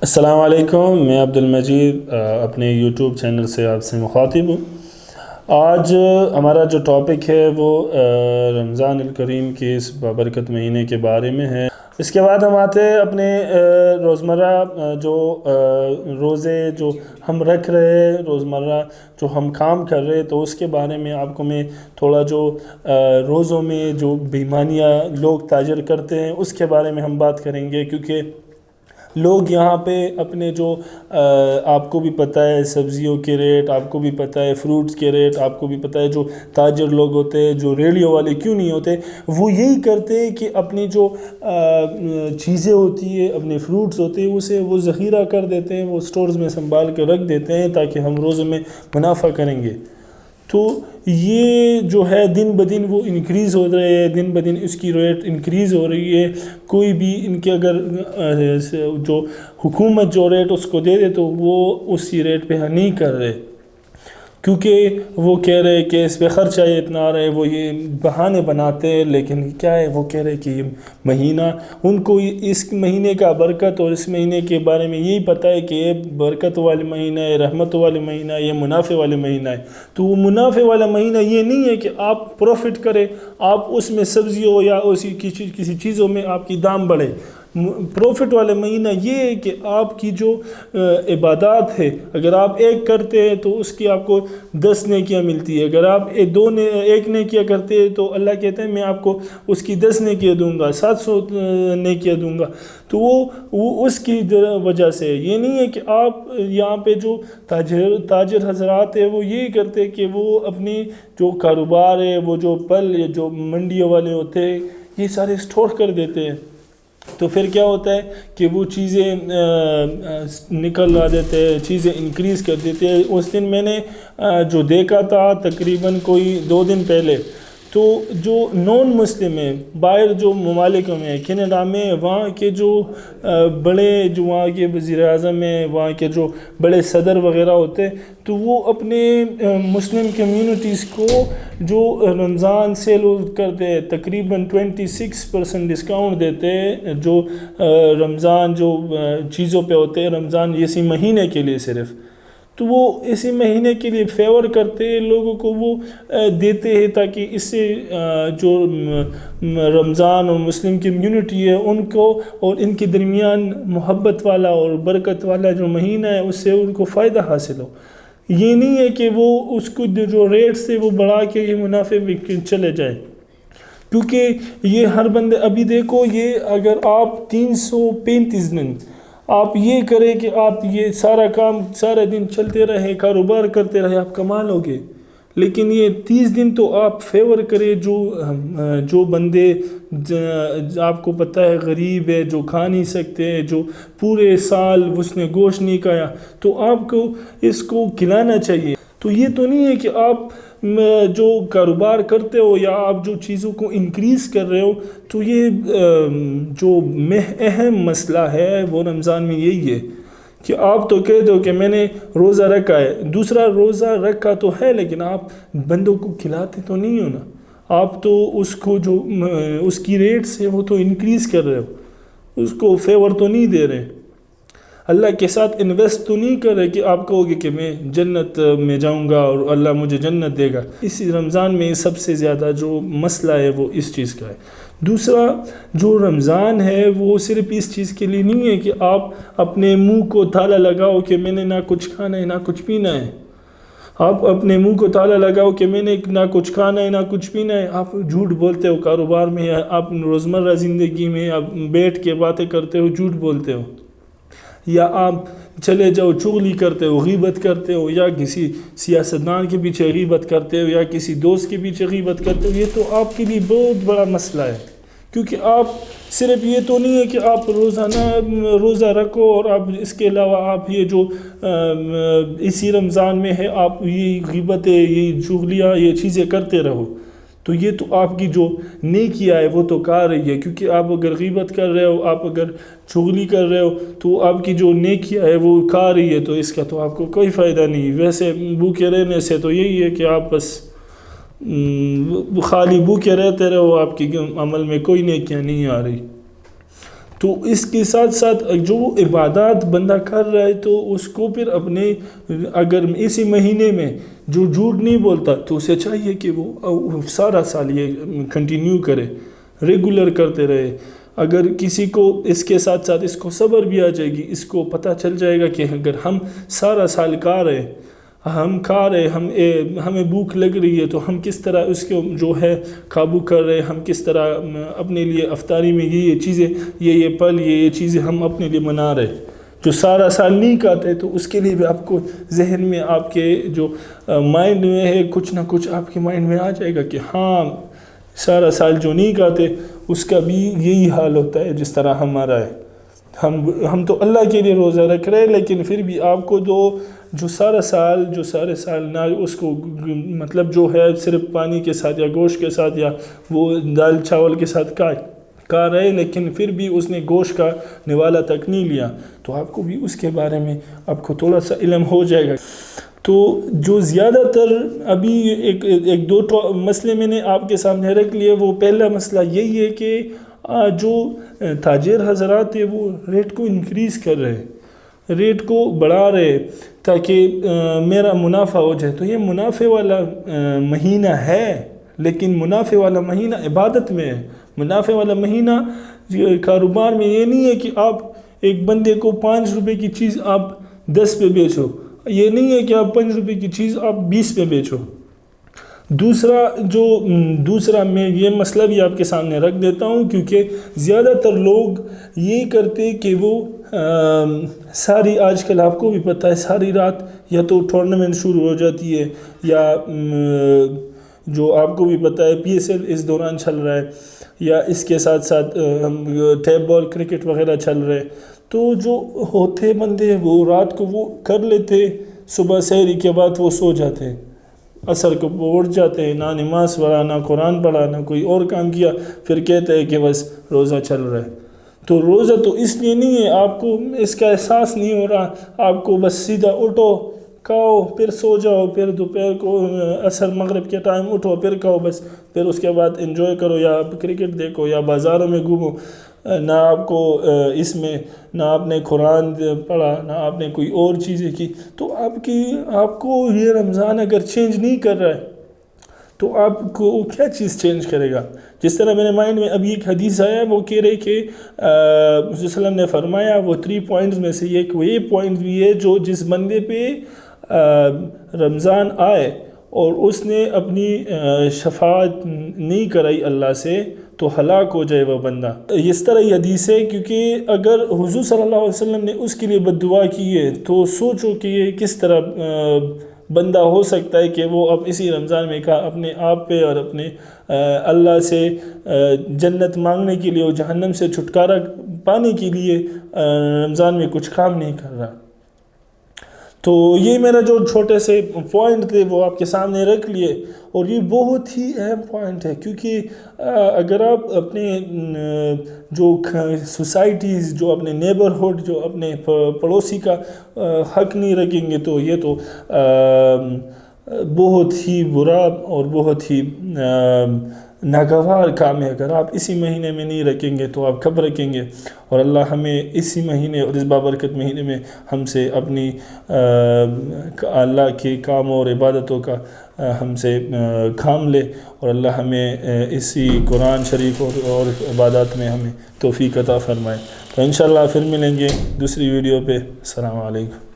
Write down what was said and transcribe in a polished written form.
السلام علیکم، میں عبد المجید اپنے یوٹیوب چینل سے آپ سے مخاطب ہوں۔ آج ہمارا جو ٹاپک ہے وہ رمضان الکریم کے اس بابرکت مہینے کے بارے میں ہے۔ اس کے بعد ہم آتے ہیں اپنے روزمرہ جو روزے جو ہم رکھ رہے ہیں، روزمرہ جو ہم کام کر رہے ہیں، تو اس کے بارے میں آپ کو میں تھوڑا جو روزوں میں جو بیمانیاں لوگ تاجر کرتے ہیں اس کے بارے میں ہم بات کریں گے، کیونکہ لوگ یہاں پہ اپنے جو آپ کو بھی پتہ ہے سبزیوں کے ریٹ، آپ کو بھی پتہ ہے فروٹس کے ریٹ، آپ کو بھی پتہ ہے جو تاجر لوگ ہوتے ہیں، جو ریڑھیوں والے کیوں نہیں ہوتے، وہ یہی کرتے ہیں کہ اپنی جو چیزیں ہوتی ہیں، اپنے فروٹس ہوتے ہیں، اسے وہ ذخیرہ کر دیتے ہیں، وہ سٹورز میں سنبھال کے رکھ دیتے ہیں تاکہ ہم روزے میں منافع کریں گے۔ تو یہ جو ہے دن بدن وہ انکریز ہو رہے ہیں، دن بدن اس کی ریٹ انکریز ہو رہی ہے۔ کوئی بھی ان کے اگر جو حکومت جو ریٹ اس کو دے دے تو وہ اسی ریٹ پہ نہیں کر رہے، کیونکہ وہ کہہ رہے کہ اس پہ خرچہ اتنا آ رہا ہے، وہ یہ بہانے بناتے ہیں۔ لیکن کیا ہے، وہ کہہ رہے کہ یہ مہینہ ان کو اس مہینے کا برکت اور اس مہینے کے بارے میں یہی پتہ ہے کہ یہ برکت والے مہینہ ہے، رحمت والے مہینہ ہے، یہ منافع والے مہینہ ہے۔ تو وہ منافع والا مہینہ یہ نہیں ہے کہ آپ پروفٹ کریں، آپ اس میں سبزیوں یا اسی کسی چیزوں میں آپ کی دام بڑھے۔ پروفٹ والے مہینہ یہ ہے کہ آپ کی جو عبادات ہے، اگر آپ ایک کرتے ہیں تو اس کی آپ کو 10 نیکیاں ملتی ہے، اگر آپ ایک نیکیاں کرتے ہیں تو اللہ کہتے ہیں میں آپ کو اس کی 10 نیکیاں دوں گا، 700 نیکیاں دوں گا۔ تو وہ اس کی وجہ سے یہ نہیں ہے کہ آپ یہاں پہ جو تاجر حضرات ہیں وہ یہی کرتے کہ وہ اپنی جو کاروبار ہے، وہ جو پل جو منڈیوں والے ہوتے ہیں، یہ سارے اسٹور کر دیتے ہیں۔ تو پھر کیا ہوتا ہے کہ وہ چیزیں نکل آ دیتے ہیں، چیزیں انکریز کر دیتے ہیں۔ اس دن میں نے جو دیکھا تھا تقریباً کوئی 2 دن پہلے، تو جو نون مسلم ہیں باہر جو ممالک میں کینیڈا میں، وہاں کے جو بڑے جو وہاں کے وزیر اعظم ہیں، وہاں کے جو بڑے صدر وغیرہ ہوتے ہیں، تو وہ اپنے مسلم کمیونٹیز کو جو رمضان سیل کرتے ہیں تقریباً 26% ڈسکاؤنٹ دیتے ہیں، جو رمضان جو چیزوں پہ ہوتے ہیں رمضان اسی مہینے کے لیے صرف، تو وہ اسی مہینے کے لیے فیور کرتے ہیں لوگوں کو، وہ دیتے ہیں تاکہ اس سے جو رمضان اور مسلم کمیونٹی ہے ان کو اور ان کے درمیان محبت والا اور برکت والا جو مہینہ ہے اس سے ان کو فائدہ حاصل ہو۔ یہ نہیں ہے کہ وہ اس کو جو ریٹ سے وہ بڑھا کے یہ منافع میں چلے جائے، کیونکہ یہ ہر بندے ابھی دیکھو، یہ اگر آپ 335 دن آپ یہ کریں کہ آپ یہ سارا کام سارے دن چلتے رہے، کاروبار کرتے رہے، آپ کما لو گے۔ لیکن یہ 30 دن تو آپ فیور کرے، جو بندے آپ کو پتہ ہے غریب ہے، جو کھا نہیں سکتے ہیں، جو پورے سال اس نے گوشت نہیں کھایا، تو آپ کو اس کو کھلانا چاہیے۔ تو یہ تو نہیں ہے کہ آپ جو کاروبار کرتے ہو یا آپ جو چیزوں کو انکریز کر رہے ہو، تو یہ جو اہم مسئلہ ہے وہ رمضان میں یہی ہے کہ آپ تو کہہ دو کہ میں نے روزہ رکھا ہے، دوسرا روزہ رکھا تو ہے لیکن آپ بندوں کو کھلاتے تو نہیں ہو نا، آپ تو اس کو جو اس کی ریٹ سے وہ تو انکریز کر رہے ہو، اس کو فیور تو نہیں دے رہے، اللہ کے ساتھ انویسٹ تو نہیں کر رہے کہ آپ کہو گے کہ میں جنت میں جاؤں گا اور اللہ مجھے جنت دے گا۔ اسی رمضان میں سب سے زیادہ جو مسئلہ ہے وہ اس چیز کا ہے۔ دوسرا جو رمضان ہے وہ صرف اس چیز کے لیے نہیں ہے کہ آپ اپنے منہ کو تالا لگاؤ کہ میں نے نہ کچھ کھانا ہے نہ کچھ پینا ہے، آپ اپنے منہ کو تالا لگاؤ کہ میں نے نہ کچھ کھانا ہے نہ کچھ پینا ہے، آپ جھوٹ بولتے ہو کاروبار میں، آپ روزمرہ زندگی میں آپ بیٹھ کے باتیں کرتے ہو، جھوٹ بولتے ہو، یا آپ چلے جاؤ چغلی کرتے ہو، غیبت کرتے ہو، یا کسی سیاستدان کے پیچھے غیبت کرتے ہو، یا کسی دوست کے پیچھے غیبت کرتے ہو، یہ تو آپ کے لیے بہت بڑا مسئلہ ہے، کیونکہ آپ صرف یہ تو نہیں ہے کہ آپ روزہ رکھو اور آپ اس کے علاوہ آپ یہ جو اسی رمضان میں ہے آپ یہ غیبتیں، یہ چغلیاں، یہ چیزیں کرتے رہو، تو یہ تو آپ کی جو نیکیاں ہے وہ تو کار رہی ہے، کیونکہ آپ اگر غیبت کر رہے ہو، آپ اگر چغلی کر رہے ہو تو آپ کی جو نیکیاں ہے وہ کار رہی ہے، تو اس کا تو آپ کو کوئی فائدہ نہیں۔ ویسے بھوکے رہنے سے تو یہی ہے کہ آپ بس خالی بھوکے رہتے رہو، آپ کی عمل میں کوئی نیکیاں نہیں آ رہی۔ تو اس کے ساتھ ساتھ جو عبادات بندہ کر رہا ہے تو اس کو پھر اپنے اگر اسی مہینے میں جو جھوٹ نہیں بولتا تو اسے چاہیے کہ وہ سارا سال یہ کنٹینیو کرے، ریگولر کرتے رہے۔ اگر کسی کو اس کے ساتھ ساتھ اس کو صبر بھی آ جائے گی، اس کو پتہ چل جائے گا کہ اگر ہم سارا سال کھا رہے، ہمیں بھوک لگ رہی ہے تو ہم کس طرح اس کو جو ہے قابو کر رہے، ہم کس طرح اپنے لیے افطاری میں یہ چیزیں، یہ پل، یہ چیزیں ہم اپنے لیے منا رہے، جو سارا سال نہیں کھاتے، تو اس کے لیے بھی آپ کو ذہن میں، آپ کے جو مائنڈ میں ہے، کچھ نہ کچھ آپ کے مائنڈ میں آ جائے گا کہ ہاں سارا سال جو نہیں کھاتے اس کا بھی یہی حال ہوتا ہے جس طرح ہمارا ہے۔ ہم تو اللہ کے لیے روزہ رکھ رہے ہیں، لیکن پھر بھی آپ کو جو سارے سال نہ اس کو مطلب جو ہے صرف پانی کے ساتھ یا گوشت کے ساتھ یا وہ دال چاول کے ساتھ کھا رہے، لیکن پھر بھی اس نے گوشت کا نوالا تک نہیں لیا، تو آپ کو بھی اس کے بارے میں آپ کو تھوڑا سا علم ہو جائے گا۔ تو جو زیادہ تر ابھی ایک دو مسئلے میں نے آپ کے سامنے رکھ لیے، وہ پہلا مسئلہ یہی ہے کہ جو تاجر حضرات ہیں وہ ریٹ کو انکریز کر رہے ہیں، ریٹ کو بڑھا رہے تاکہ میرا منافع ہو جائے۔ تو یہ منافع والا مہینہ ہے، لیکن منافع والا مہینہ عبادت میں ہے۔ منافع والا مہینہ کاروبار میں یہ نہیں ہے کہ آپ ایک بندے کو 5 روپے کی چیز آپ 10 پہ بیچو، یہ نہیں ہے کہ آپ 5 روپے کی چیز آپ 20 پہ بیچو۔ دوسرا میں یہ مسئلہ بھی آپ کے سامنے رکھ دیتا ہوں، کیونکہ زیادہ تر لوگ یہ کرتے کہ وہ ساری، آج کل آپ کو بھی پتہ ہے، ساری رات یا تو ٹورنامنٹ شروع ہو جاتی ہے، یا جو آپ کو بھی پتہ ہے PSL اس دوران چل رہا ہے، یا اس کے ساتھ ساتھ ٹیپ بال کرکٹ وغیرہ چل رہے، تو جو ہوتے بندے وہ رات کو وہ کر لیتے، صبح سحری کے بعد وہ سو جاتے، عصر کو اٹھ جاتے ہیں، نہ نماز پڑھا، نہ قرآن پڑھا، نہ کوئی اور کام کیا، پھر کہتے ہیں کہ بس روزہ چل رہا ہے۔ تو روزہ تو اس لیے نہیں ہے، آپ کو اس کا احساس نہیں ہو رہا، آپ کو بس سیدھا اٹھو، کھاؤ، پھر سو جاؤ، پھر دوپہر کو عصر مغرب کے ٹائم اٹھو، پھر کھاؤ، بس پھر اس کے بعد انجوائے کرو، یا کرکٹ دیکھو، یا بازاروں میں گھومو۔ نہ آپ کو اس میں نہ آپ نے قرآن پڑھا، نہ آپ نے کوئی اور چیزیں کی، تو آپ کو یہ رمضان اگر چینج نہیں کر رہا ہے تو آپ کو کیا چیز چینج کرے گا؟ جس طرح میرے مائنڈ میں ابھی ایک حدیث آیا ہے، وہ کہہ رہے کہ صلی اللہ علیہ وسلم نے فرمایا، وہ 3 پوائنٹس میں سے یہ پوائنٹ بھی ہے، جو جس بندے پہ رمضان آئے اور اس نے اپنی شفاعت نہیں کرائی اللہ سے تو ہلاک ہو جائے وہ بندہ۔ اس طرح یہ حدیث ہے، کیونکہ اگر حضور صلی اللہ علیہ وسلم نے اس کے لیے بد دعا کی ہے تو سوچو کہ یہ کس طرح بندہ ہو سکتا ہے کہ وہ اب اسی رمضان میں اپنے آپ پہ اور اپنے اللہ سے جنت مانگنے کے لیے اور جہنم سے چھٹکارا پانے کے لیے رمضان میں کچھ کام نہیں کر رہا۔ تو یہ میرا جو چھوٹے سے پوائنٹ تھے وہ آپ کے سامنے رکھ لیے، اور یہ بہت ہی اہم پوائنٹ ہے، کیونکہ اگر آپ اپنے جو سوسائٹیز، جو اپنے نیبرہڈ، جو اپنے پڑوسی کا حق نہیں رکھیں گے تو یہ تو بہت ہی برا اور بہت ہی ناگوار کام ہے۔ اگر آپ اسی مہینے میں نہیں رکھیں گے تو آپ کب رکھیں گے؟ اور اللہ ہمیں اسی مہینے اور اس بابرکت مہینے میں ہم سے اپنی اللہ کے کاموں اور عبادتوں کا ہم سے کام لے، اور اللہ ہمیں اسی قرآن شریف اور عبادات میں ہمیں توفیق عطا فرمائے۔ تو انشاءاللہ پھر ملیں گے دوسری ویڈیو پہ۔ السلام علیکم۔